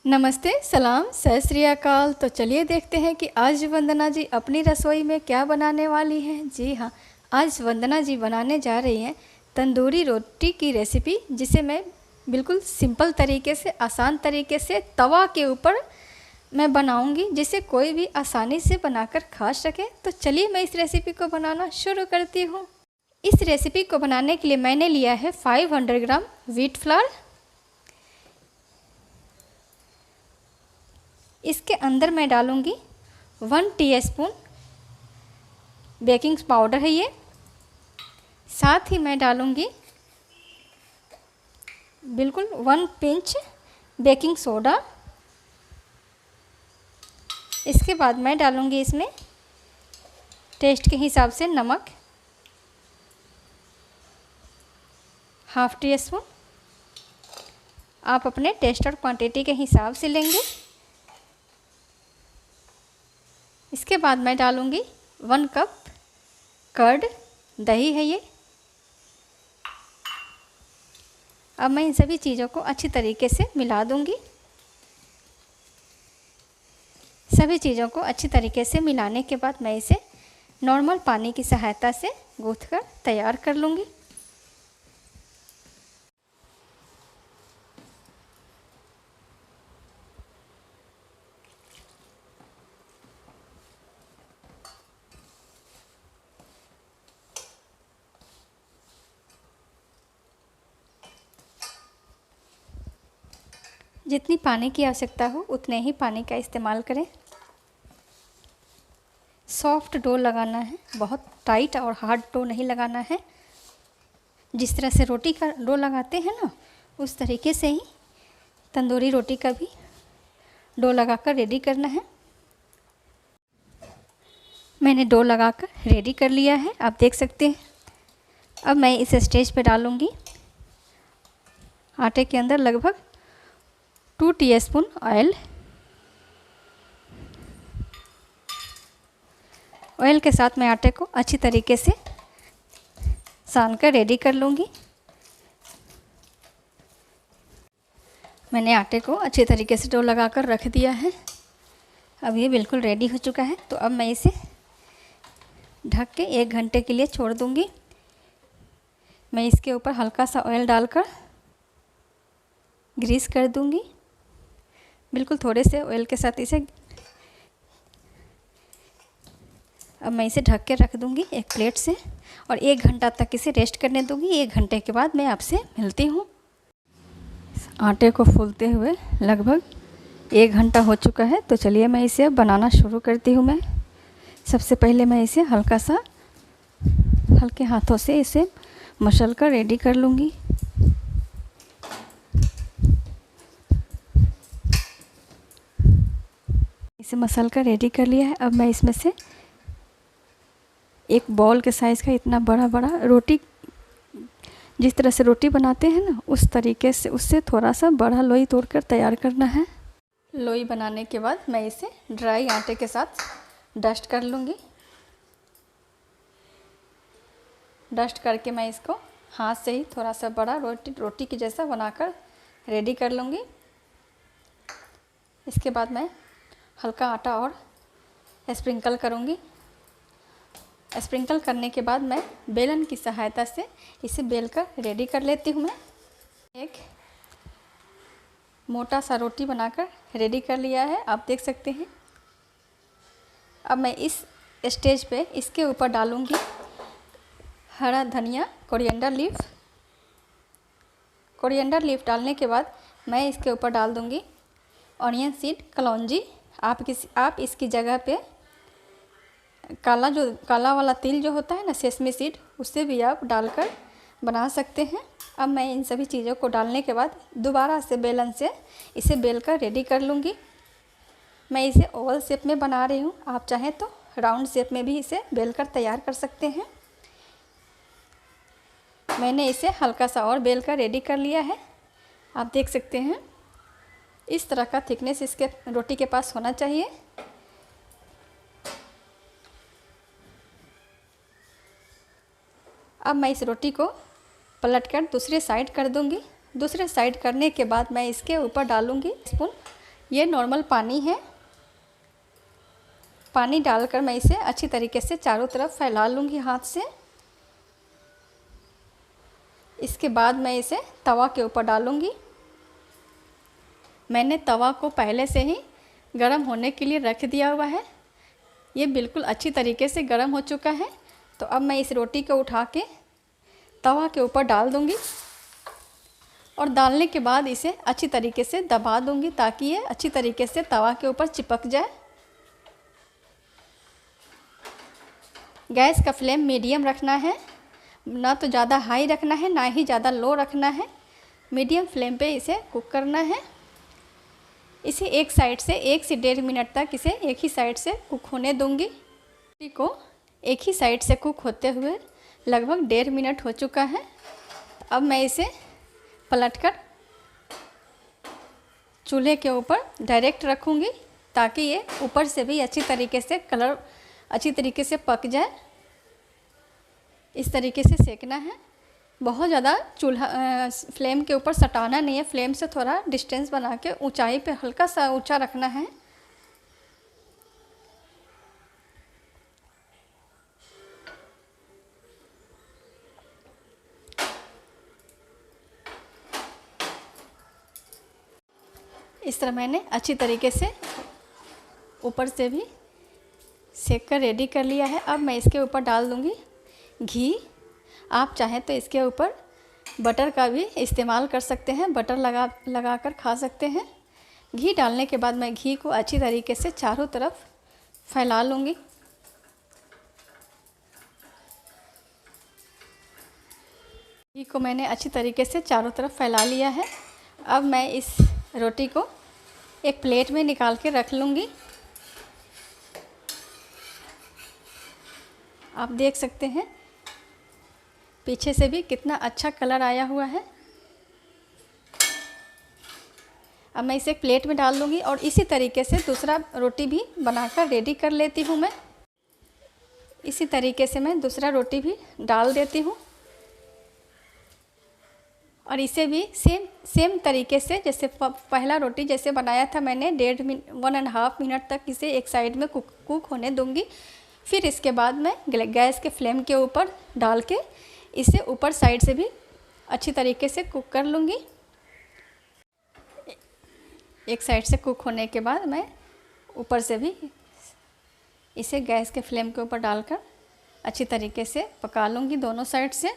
नमस्ते, सलाम, सत श्री अकाल। तो चलिए देखते हैं कि आज वंदना जी अपनी रसोई में क्या बनाने वाली हैं। जी हाँ, आज वंदना जी बनाने जा रही हैं तंदूरी रोटी की रेसिपी, जिसे मैं बिल्कुल सिंपल तरीके से, आसान तरीके से तवा के ऊपर मैं बनाऊंगी, जिसे कोई भी आसानी से बनाकर खा सके। तो चलिए मैं इस रेसिपी को बनाना शुरू करती हूँ। इस रेसिपी को बनाने के लिए मैंने लिया है 500 ग्राम व्हीट फ्लावर। इसके अंदर मैं डालूंगी 1 टीस्पून बेकिंग पाउडर है ये। साथ ही मैं डालूंगी बिल्कुल 1 पिंच बेकिंग सोडा। इसके बाद मैं डालूंगी इसमें टेस्ट के हिसाब से नमक, ½ टीस्पून। आप अपने टेस्ट और क्वांटिटी के हिसाब से लेंगे। इसके बाद मैं डालूंगी 1 कप कर्ड, दही है ये। अब मैं इन सभी चीज़ों को अच्छी तरीके से मिला दूंगी। सभी चीज़ों को अच्छी तरीके से मिलाने के बाद मैं इसे नॉर्मल पानी की सहायता से गूँथकर तैयार कर लूँगी। जितनी पानी की आवश्यकता हो उतने ही पानी का इस्तेमाल करें। सॉफ्ट डो लगाना है, बहुत टाइट और हार्ड डो नहीं लगाना है। जिस तरह से रोटी का डो लगाते हैं ना, उस तरीके से ही तंदूरी रोटी का भी डो लगाकर रेडी करना है। मैंने डो लगाकर रेडी कर लिया है, आप देख सकते हैं। अब मैं इस स्टेज पे डालूँगी आटे के अंदर लगभग 2 टीस्पून ऑयल। ऑयल के साथ मैं आटे को अच्छी तरीके से सान कर रेडी कर लूँगी। मैंने आटे को अच्छी तरीके से डो लगाकर रख दिया है। अब ये बिल्कुल रेडी हो चुका है। तो अब मैं इसे ढक के 1 घंटे के लिए छोड़ दूँगी। मैं इसके ऊपर हल्का सा ऑयल डालकर ग्रीस कर दूँगी। बिल्कुल थोड़े से ऑयल के साथ इसे अब मैं इसे ढक के रख दूँगी एक प्लेट से, और 1 घंटा तक इसे रेस्ट करने दूँगी। 1 घंटे के बाद मैं आपसे मिलती हूँ। आटे को फूलते हुए लगभग 1 घंटा हो चुका है। तो चलिए मैं इसे अब बनाना शुरू करती हूँ। मैं सबसे पहले मैं इसे हल्के हाथों से इसे मसल कर रेडी कर लूँगी। इसे मसल कर रेडी कर लिया है। अब मैं इसमें से एक बॉल के साइज़ का इतना बड़ा रोटी, जिस तरह से रोटी बनाते हैं ना, उस तरीके से उससे थोड़ा सा बड़ा लोई तोड़कर तैयार करना है। लोई बनाने के बाद मैं इसे ड्राई आटे के साथ डस्ट कर लूँगी। डस्ट करके मैं इसको हाथ से ही थोड़ा सा बड़ा रोटी के जैसा बनाकर रेडी कर लूँगी। इसके बाद मैं हल्का आटा और स्प्रिंकल करूँगी। स्प्रिंकल करने के बाद मैं बेलन की सहायता से इसे बेलकर रेडी कर लेती हूँ। मैं एक मोटा सा रोटी बनाकर रेडी कर लिया है, आप देख सकते हैं। अब मैं इस स्टेज पे इसके ऊपर डालूँगी हरा धनिया, कोरिएंडर लीफ। कोरिएंडर लीफ डालने के बाद मैं इसके ऊपर डाल दूँगी ऑनियन सीड, कलौंजी। आप इसकी जगह पे काला वाला तिल जो होता है ना, सेसमी सीड, उससे भी आप डालकर बना सकते हैं। अब मैं इन सभी चीज़ों को डालने के बाद दोबारा से बेलन से इसे बेलकर रेडी कर लूँगी। मैं इसे ओवल शेप में बना रही हूँ, आप चाहें तो राउंड शेप में भी इसे बेलकर तैयार कर सकते हैं। मैंने इसे हल्का सा और बेलकर रेडी कर लिया है, आप देख सकते हैं। इस तरह का थिकनेस इसके रोटी के पास होना चाहिए। अब मैं इस रोटी को पलटकर दूसरे साइड कर दूंगी। दूसरे साइड करने के बाद मैं इसके ऊपर डालूंगी स्पून ये नॉर्मल पानी है। पानी डालकर मैं इसे अच्छी तरीके से चारों तरफ फैला लूँगी हाथ से। इसके बाद मैं इसे तवा के ऊपर डालूँगी। मैंने तवा को पहले से ही गरम होने के लिए रख दिया हुआ है। ये बिल्कुल अच्छी तरीके से गरम हो चुका है। तो अब मैं इस रोटी को उठा के तवा के ऊपर डाल दूँगी और डालने के बाद इसे अच्छी तरीके से दबा दूँगी ताकि ये अच्छी तरीके से तवा के ऊपर चिपक जाए। गैस का फ्लेम मीडियम रखना है, ना तो ज़्यादा हाई रखना है ना ही ज़्यादा लो रखना है। मीडियम फ्लेम पे इसे कुक करना है। इसे एक साइड से 1 से 1.5 मिनट तक इसे एक ही साइड से कुक होने दूँगी। रोटी को एक ही साइड से कुक होते हुए लगभग 1.5 मिनट हो चुका है। अब मैं इसे पलटकर चूल्हे के ऊपर डायरेक्ट रखूँगी ताकि ये ऊपर से भी अच्छी तरीके से कलर अच्छी तरीके से पक जाए। इस तरीके से सेकना है। बहुत ज़्यादा चूल्हा फ्लेम के ऊपर सटाना नहीं है। फ्लेम से थोड़ा डिस्टेंस बना के ऊंचाई पे हल्का सा ऊंचा रखना है। इस तरह मैंने अच्छी तरीके से ऊपर से भी सेक कर रेडी कर लिया है। अब मैं इसके ऊपर डाल दूँगी घी। आप चाहें तो इसके ऊपर बटर का भी इस्तेमाल कर सकते हैं, बटर लगा कर खा सकते हैं। घी डालने के बाद मैं घी को अच्छी तरीके से चारों तरफ फैला लूँगी। घी को मैंने अच्छी तरीके से चारों तरफ फैला लिया है। अब मैं इस रोटी को एक प्लेट में निकाल के रख लूँगी। आप देख सकते हैं पीछे से भी कितना अच्छा कलर आया हुआ है। अब मैं इसे प्लेट में डाल लूँगी और इसी तरीके से दूसरा रोटी भी बनाकर रेडी कर लेती हूँ मैं। इसी तरीके से मैं दूसरा रोटी भी डाल देती हूँ और इसे भी सेम तरीके से जैसे पहला रोटी जैसे बनाया था मैंने 1.5 मिनट तक इसे एक साइड में कुक होने दूँगी। फिर इसके बाद मैं गैस के फ्लेम के ऊपर डाल के इसे ऊपर साइड से भी अच्छी तरीके से कुक कर लूँगी। एक साइड से कुक होने के बाद मैं ऊपर से भी इसे गैस के फ्लेम के ऊपर डालकर अच्छी तरीके से पका लूँगी दोनों साइड से।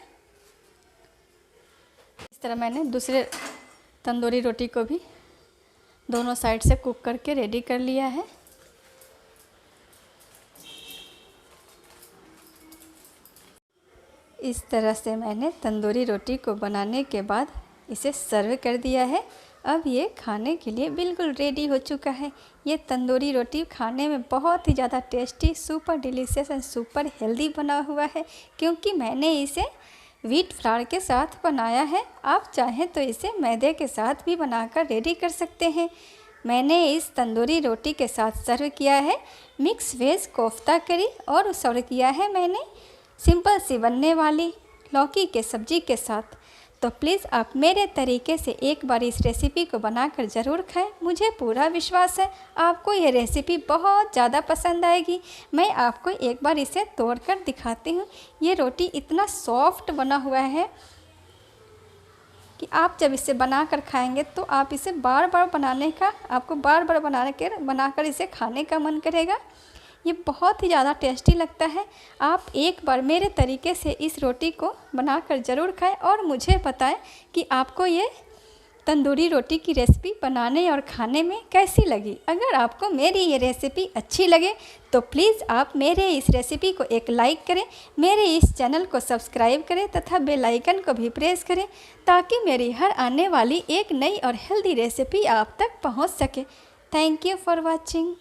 इस तरह मैंने दूसरे तंदूरी रोटी को भी दोनों साइड से कुक करके रेडी कर लिया है। इस तरह से मैंने तंदूरी रोटी को बनाने के बाद इसे सर्व कर दिया है। अब ये खाने के लिए बिल्कुल रेडी हो चुका है। ये तंदूरी रोटी खाने में बहुत ही ज़्यादा tasty, super delicious and super healthy बना हुआ है क्योंकि मैंने इसे व्हीट फ्लावर के साथ बनाया है। आप चाहें तो इसे मैदे के साथ भी बनाकर रेडी कर सकते हैं। मैंने इस तंदूरी रोटी के साथ सर्व किया है मिक्स वेज कोफ्ता करी और सर्व किया है मैंने सिंपल सी बनने वाली लौकी के सब्ज़ी के साथ। तो प्लीज़ आप मेरे तरीके से एक बार इस रेसिपी को बनाकर ज़रूर खाएं। मुझे पूरा विश्वास है आपको ये रेसिपी बहुत ज़्यादा पसंद आएगी। मैं आपको एक बार इसे तोड़कर दिखाती हूँ। ये रोटी इतना सॉफ्ट बना हुआ है कि आप जब इसे बनाकर खाएंगे तो आप इसे आपको बार बार बनाकर इसे खाने का मन करेगा। ये बहुत ही ज़्यादा टेस्टी लगता है। आप एक बार मेरे तरीके से इस रोटी को बनाकर ज़रूर खाएं और मुझे बताएं कि आपको ये तंदूरी रोटी की रेसिपी बनाने और खाने में कैसी लगी। अगर आपको मेरी ये रेसिपी अच्छी लगे तो प्लीज़ आप मेरे इस रेसिपी को एक लाइक करें, मेरे इस चैनल को सब्सक्राइब करें तथा बेल आइकन को भी प्रेस करें ताकि मेरी हर आने वाली एक नई और हेल्दी रेसिपी आप तक पहुंच सके। Thank you for watching.